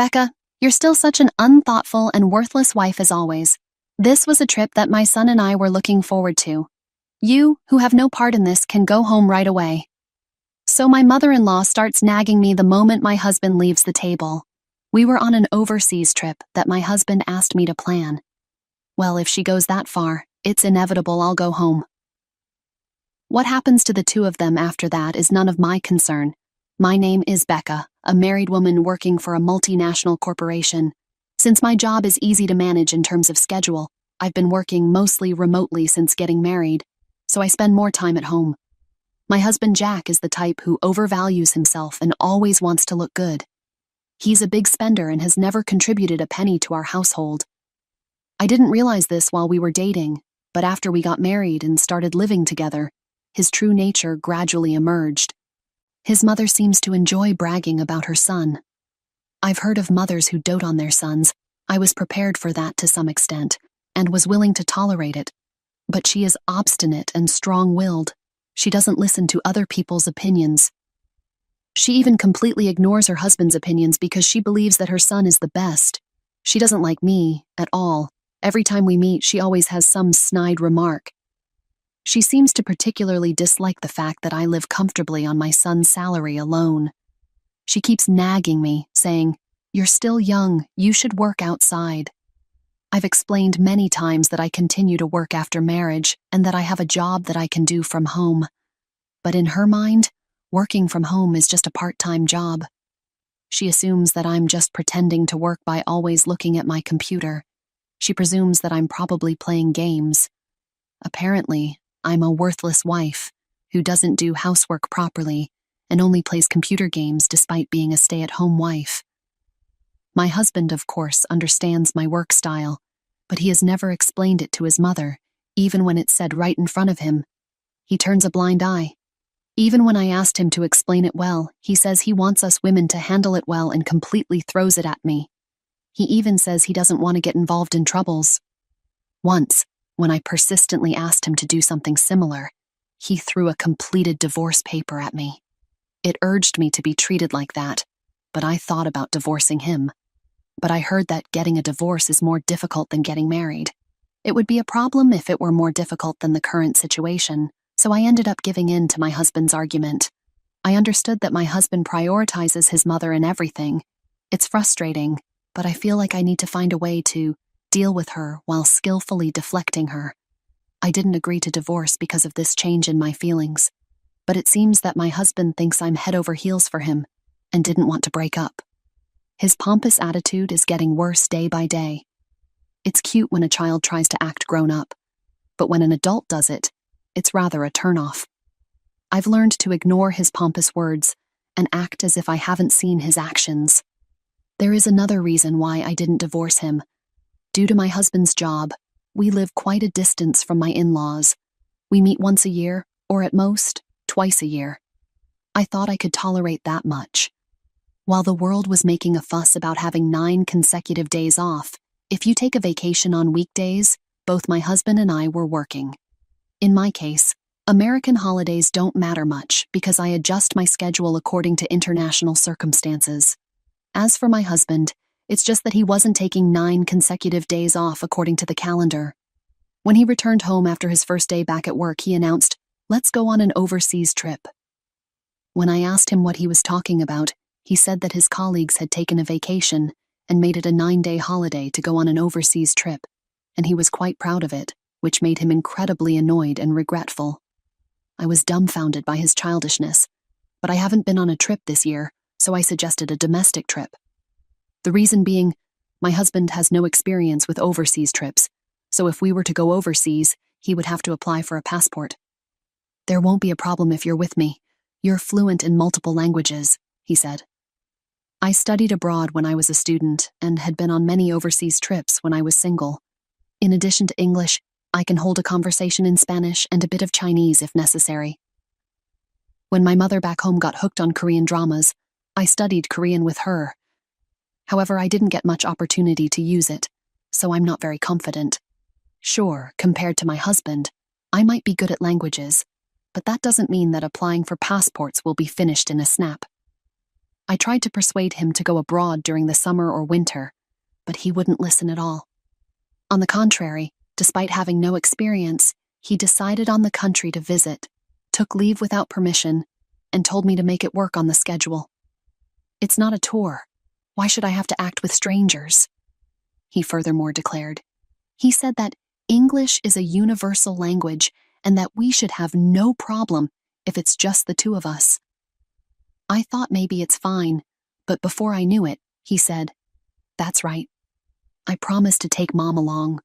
Becca, you're still such an unthoughtful and worthless wife as always. This was a trip that my son and I were looking forward to. You, who have no part in this, can go home right away. So my mother-in-law starts nagging me the moment my husband leaves the table. We were on an overseas trip that my husband asked me to plan. Well, if she goes that far, it's inevitable I'll go home. What happens to the two of them after that is none of my concern. My name is Becca, a married woman working for a multinational corporation. Since my job is easy to manage in terms of schedule, I've been working mostly remotely since getting married, so I spend more time at home. My husband Jack is the type who overvalues himself and always wants to look good. He's a big spender and has never contributed a penny to our household. I didn't realize this while we were dating, but after we got married and started living together, his true nature gradually emerged. His mother seems to enjoy bragging about her son. I've heard of mothers who dote on their sons. I was prepared for that to some extent, and was willing to tolerate it. But she is obstinate and strong-willed. She doesn't listen to other people's opinions. She even completely ignores her husband's opinions because she believes that her son is the best. She doesn't like me at all. Every time we meet, she always has some snide remark. She seems to particularly dislike the fact that I live comfortably on my son's salary alone. She keeps nagging me, saying, "You're still young, you should work outside." I've explained many times that I continue to work after marriage and that I have a job that I can do from home. But in her mind, working from home is just a part-time job. She assumes that I'm just pretending to work by always looking at my computer. She presumes that I'm probably playing games. Apparently, I'm a worthless wife who doesn't do housework properly and only plays computer games despite being a stay-at-home wife. My husband, of course, understands my work style, but he has never explained it to his mother, even when it's said right in front of him. He turns a blind eye. Even when I asked him to explain it well, he says he wants us women to handle it well and completely throws it at me. He even says he doesn't want to get involved in troubles. Once, when I persistently asked him to do something similar, he threw a completed divorce paper at me. It urged me to be treated like that, but I thought about divorcing him. But I heard that getting a divorce is more difficult than getting married. It would be a problem if it were more difficult than the current situation, so I ended up giving in to my husband's argument. I understood that my husband prioritizes his mother in everything. It's frustrating, but I feel like I need to find a way to deal with her while skillfully deflecting her. I didn't agree to divorce because of this change in my feelings, but it seems that my husband thinks I'm head over heels for him and didn't want to break up. His pompous attitude is getting worse day by day. It's cute when a child tries to act grown up, but when an adult does it, it's rather a turnoff. I've learned to ignore his pompous words and act as if I haven't seen his actions. There is another reason why I didn't divorce him. Due to my husband's job, we live quite a distance from my in-laws. We meet once a year, or at most, twice a year. I thought I could tolerate that much. While the world was making a fuss about having 9 consecutive days off, if you take a vacation on weekdays, both my husband and I were working. In my case, American holidays don't matter much because I adjust my schedule according to international circumstances. As for my husband, it's just that he wasn't taking 9 consecutive days off according to the calendar. When he returned home after his first day back at work, he announced, "Let's go on an overseas trip." When I asked him what he was talking about, he said that his colleagues had taken a vacation and made it a 9-day holiday to go on an overseas trip, and he was quite proud of it, which made him incredibly annoyed and regretful. I was dumbfounded by his childishness, but I haven't been on a trip this year, so I suggested a domestic trip. The reason being, my husband has no experience with overseas trips, so if we were to go overseas, he would have to apply for a passport. "There won't be a problem if you're with me. You're fluent in multiple languages," he said. I studied abroad when I was a student and had been on many overseas trips when I was single. In addition to English, I can hold a conversation in Spanish and a bit of Chinese if necessary. When my mother back home got hooked on Korean dramas, I studied Korean with her. However, I didn't get much opportunity to use it, so I'm not very confident. Sure, compared to my husband, I might be good at languages, but that doesn't mean that applying for passports will be finished in a snap. I tried to persuade him to go abroad during the summer or winter, but he wouldn't listen at all. On the contrary, despite having no experience, he decided on the country to visit, took leave without permission, and told me to make it work on the schedule. It's not a tour. Why should I have to act with strangers? He furthermore declared. He said that English is a universal language and that we should have no problem if it's just the two of us. I thought maybe it's fine, but before I knew it, he said, "That's right. I promised to take Mom along.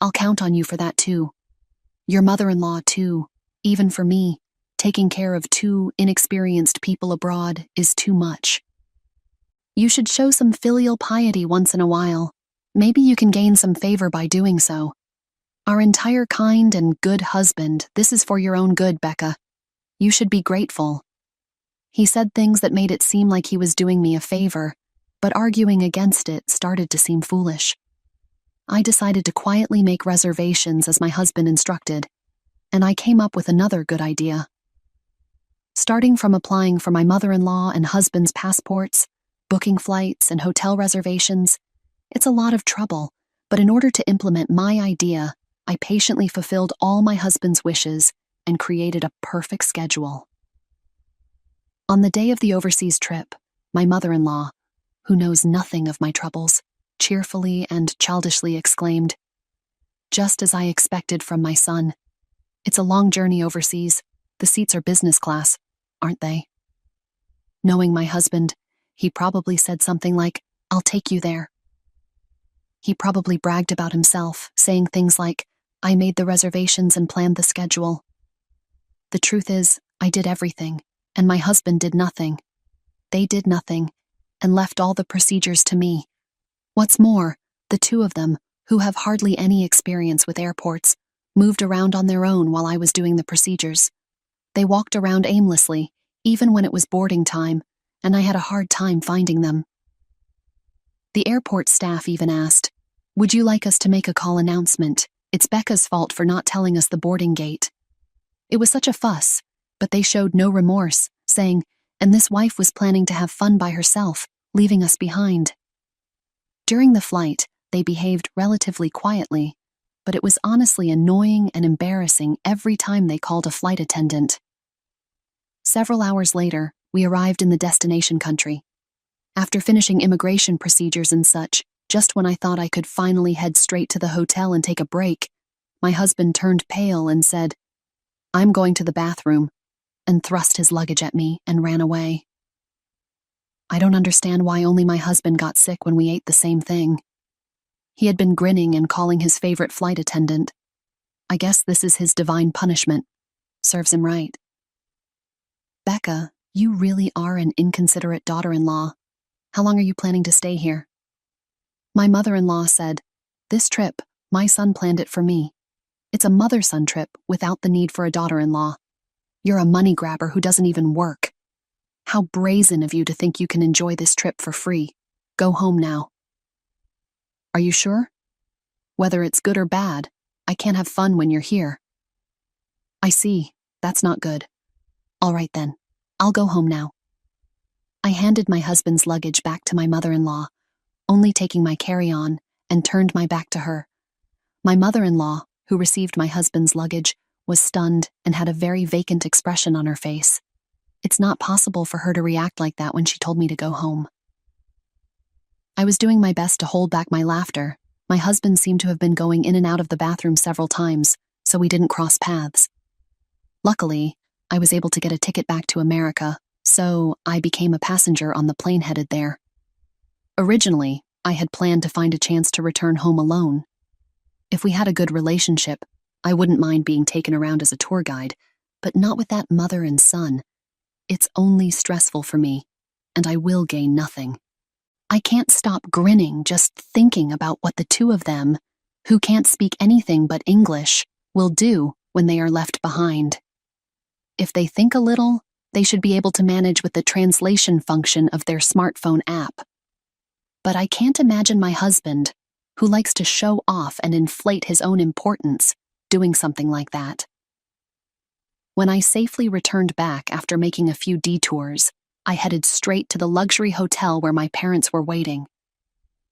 I'll count on you for that too. Your mother-in-law too. Even for me, taking care of two inexperienced people abroad is too much. You should show some filial piety once in a while. Maybe you can gain some favor by doing so. Our entire kind and good husband, this is for your own good, Becca. You should be grateful." He said things that made it seem like he was doing me a favor, but arguing against it started to seem foolish. I decided to quietly make reservations as my husband instructed, and I came up with another good idea. Starting from applying for my mother-in-law and husband's passports, booking flights and hotel reservations, it's a lot of trouble, but in order to implement my idea, I patiently fulfilled all my husband's wishes and created a perfect schedule. On the day of the overseas trip, my mother-in-law, who knows nothing of my troubles, cheerfully and childishly exclaimed, "Just as I expected from my son. It's a long journey overseas. The seats are business class, aren't they?" Knowing my husband, he probably said something like, "I'll take you there." He probably bragged about himself, saying things like, "I made the reservations and planned the schedule." The truth is, I did everything, and my husband did nothing. They did nothing, and left all the procedures to me. What's more, the two of them, who have hardly any experience with airports, moved around on their own while I was doing the procedures. They walked around aimlessly, even when it was boarding time, and I had a hard time finding them. The airport staff even asked, "Would you like us to make a call announcement? It's Becca's fault for not telling us the boarding gate." It was such a fuss, but they showed no remorse, saying, "And this wife was planning to have fun by herself, leaving us behind." During the flight, they behaved relatively quietly, but it was honestly annoying and embarrassing every time they called a flight attendant. Several hours later, we arrived in the destination country. After finishing immigration procedures and such, just when I thought I could finally head straight to the hotel and take a break, my husband turned pale and said, "I'm going to the bathroom," and thrust his luggage at me and ran away. I don't understand why only my husband got sick when we ate the same thing. He had been grinning and calling his favorite flight attendant. I guess this is his divine punishment. Serves him right. Becca, you really are an inconsiderate daughter-in-law. How long are you planning to stay here? My mother-in-law said, "This trip, my son planned it for me. It's a mother-son trip without the need for a daughter-in-law. You're a money grabber who doesn't even work. How brazen of you to think you can enjoy this trip for free. Go home now." Are you sure? Whether it's good or bad, I can't have fun when you're here. I see. That's not good. All right then. I'll go home now. I handed my husband's luggage back to my mother-in-law, only taking my carry-on, and turned my back to her. My mother-in-law, who received my husband's luggage, was stunned and had a very vacant expression on her face. It's not possible for her to react like that when she told me to go home. I was doing my best to hold back my laughter. My husband seemed to have been going in and out of the bathroom several times, so we didn't cross paths. Luckily, I was able to get a ticket back to America, so I became a passenger on the plane headed there. Originally, I had planned to find a chance to return home alone. If we had a good relationship, I wouldn't mind being taken around as a tour guide, but not with that mother and son. It's only stressful for me, and I will gain nothing. I can't stop grinning just thinking about what the two of them, who can't speak anything but English, will do when they are left behind. If they think a little, they should be able to manage with the translation function of their smartphone app. But I can't imagine my husband, who likes to show off and inflate his own importance, doing something like that. When I safely returned back after making a few detours, I headed straight to the luxury hotel where my parents were waiting.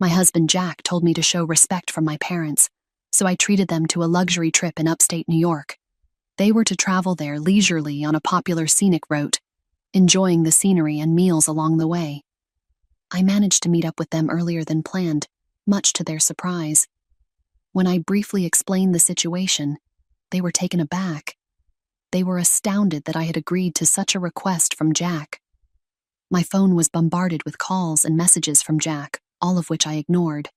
My husband Jack told me to show respect from my parents, so I treated them to a luxury trip in upstate New York. They were to travel there leisurely on a popular scenic route, enjoying the scenery and meals along the way. I managed to meet up with them earlier than planned, much to their surprise. When I briefly explained the situation, they were taken aback. They were astounded that I had agreed to such a request from Jack. My phone was bombarded with calls and messages from Jack, all of which I ignored.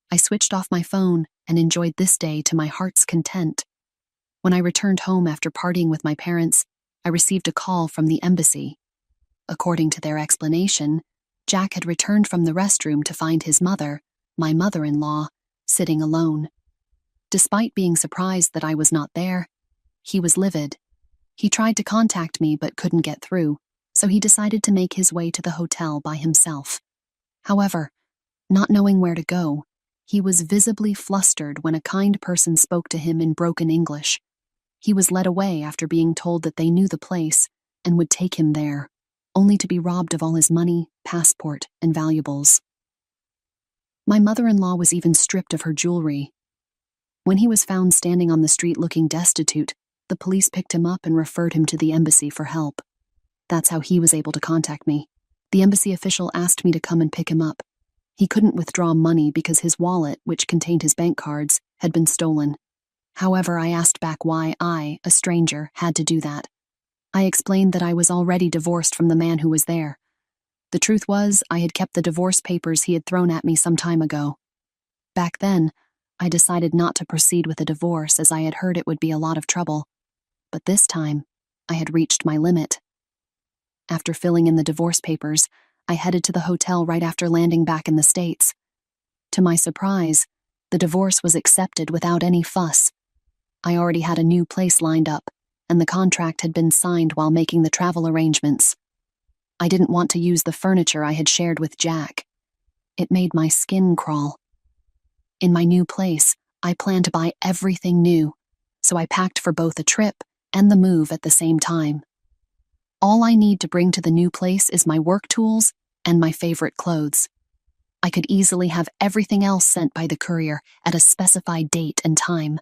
I switched off my phone and enjoyed this day to my heart's content. When I returned home after partying with my parents, I received a call from the embassy. According to their explanation, Jack had returned from the restroom to find his mother, my mother-in-law, sitting alone. Despite being surprised that I was not there, he was livid. He tried to contact me but couldn't get through, so he decided to make his way to the hotel by himself. However, not knowing where to go, he was visibly flustered when a kind person spoke to him in broken English. He was led away after being told that they knew the place and would take him there, only to be robbed of all his money, passport, and valuables. My mother-in-law was even stripped of her jewelry. When he was found standing on the street looking destitute, the police picked him up and referred him to the embassy for help. That's how he was able to contact me. The embassy official asked me to come and pick him up. He couldn't withdraw money because his wallet, which contained his bank cards, had been stolen. However, I asked back why I, a stranger, had to do that. I explained that I was already divorced from the man who was there. The truth was, I had kept the divorce papers he had thrown at me some time ago. Back then, I decided not to proceed with a divorce as I had heard it would be a lot of trouble. But this time, I had reached my limit. After filling in the divorce papers, I headed to the hotel right after landing back in the States. To my surprise, the divorce was accepted without any fuss. I already had a new place lined up, and the contract had been signed while making the travel arrangements. I didn't want to use the furniture I had shared with Jack. It made my skin crawl. In my new place, I planned to buy everything new, so I packed for both a trip and the move at the same time. All I need to bring to the new place is my work tools and my favorite clothes. I could easily have everything else sent by the courier at a specified date and time.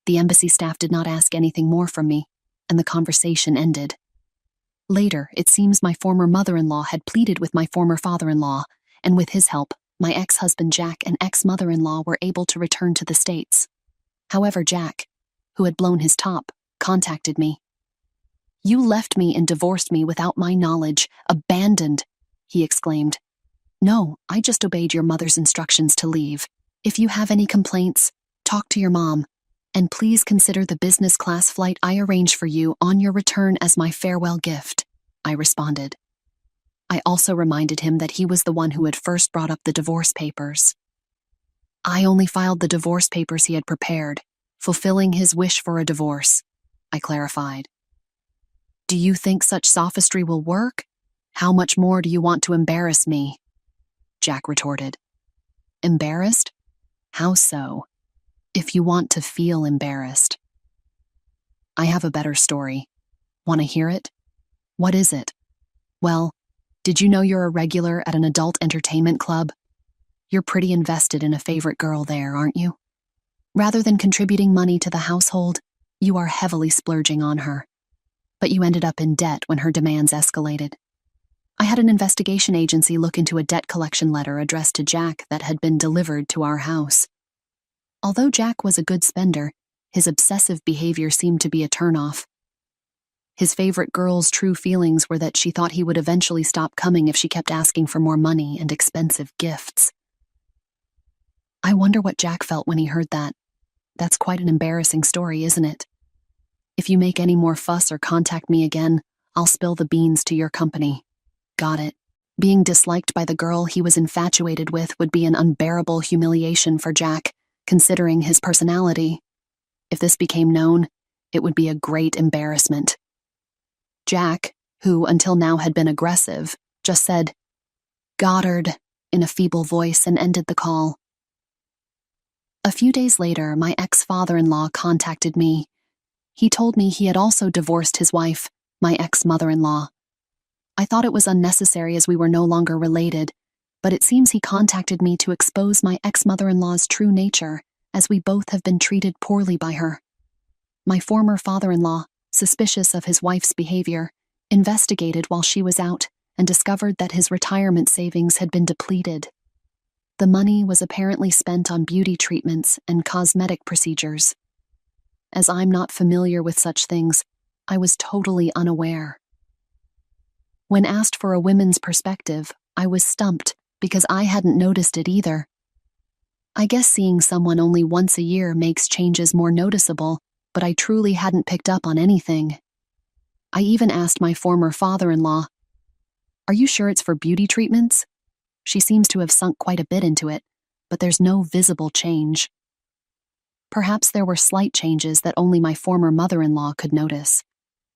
The embassy staff did not ask anything more from me, and the conversation ended. Later, it seems my former mother-in-law had pleaded with my former father-in-law, and with his help, my ex-husband Jack and ex-mother-in-law were able to return to the States. However, Jack, who had blown his top, contacted me. "You left me and divorced me without my knowledge, abandoned," he exclaimed. "No, I just obeyed your mother's instructions to leave. If you have any complaints, talk to your mom. And please consider the business class flight I arranged for you on your return as my farewell gift," I responded. I also reminded him that he was the one who had first brought up the divorce papers. I only filed the divorce papers he had prepared, fulfilling his wish for a divorce, I clarified. "Do you think such sophistry will work? How much more do you want to embarrass me?" Jack retorted. "Embarrassed? How so? If you want to feel embarrassed." "I have a better story. Want to hear it?" "What is it?" "Well, did you know you're a regular at an adult entertainment club? You're pretty invested in a favorite girl there, aren't you? Rather than contributing money to the household, you are heavily splurging on her. But you ended up in debt when her demands escalated. I had an investigation agency look into a debt collection letter addressed to Jack that had been delivered to our house. Although Jack was a good spender, his obsessive behavior seemed to be a turnoff. His favorite girl's true feelings were that she thought he would eventually stop coming if she kept asking for more money and expensive gifts. I wonder what Jack felt when he heard that. That's quite an embarrassing story, isn't it? If you make any more fuss or contact me again, I'll spill the beans to your company. Got it. Being disliked by the girl he was infatuated with would be an unbearable humiliation for Jack, considering his personality. If this became known, it would be a great embarrassment. Jack, who until now had been aggressive, just said, "Goddard," in a feeble voice and ended the call. A few days later, my ex-father-in-law contacted me. He told me he had also divorced his wife, my ex-mother-in-law. I thought it was unnecessary as we were no longer related, but it seems he contacted me to expose my ex-mother-in-law's true nature, as we both have been treated poorly by her. My former father-in-law, suspicious of his wife's behavior, investigated while she was out and discovered that his retirement savings had been depleted. The money was apparently spent on beauty treatments and cosmetic procedures. As I'm not familiar with such things, I was totally unaware. When asked for a woman's perspective, I was stumped because I hadn't noticed it either. I guess seeing someone only once a year makes changes more noticeable, but I truly hadn't picked up on anything. I even asked my former father-in-law, "Are you sure it's for beauty treatments?" She seems to have sunk quite a bit into it, but there's no visible change. Perhaps there were slight changes that only my former mother-in-law could notice.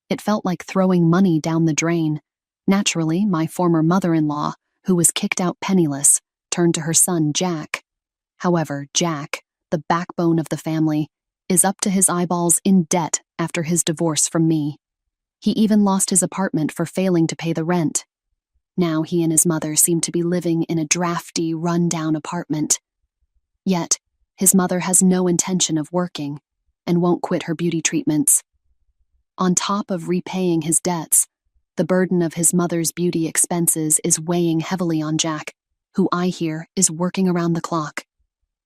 It felt like throwing money down the drain. Naturally, my former mother-in-law, who was kicked out penniless, turned to her son, Jack. However, Jack, the backbone of the family, is up to his eyeballs in debt after his divorce from me. He even lost his apartment for failing to pay the rent. Now he and his mother seem to be living in a drafty, run-down apartment. Yet, his mother has no intention of working and won't quit her beauty treatments. On top of repaying his debts, the burden of his mother's beauty expenses is weighing heavily on Jack, who I hear is working around the clock.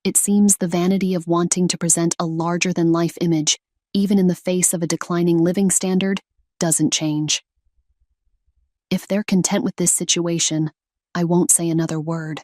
It seems the vanity of wanting to present a larger-than-life image, even in the face of a declining living standard, doesn't change. If they're content with this situation, I won't say another word.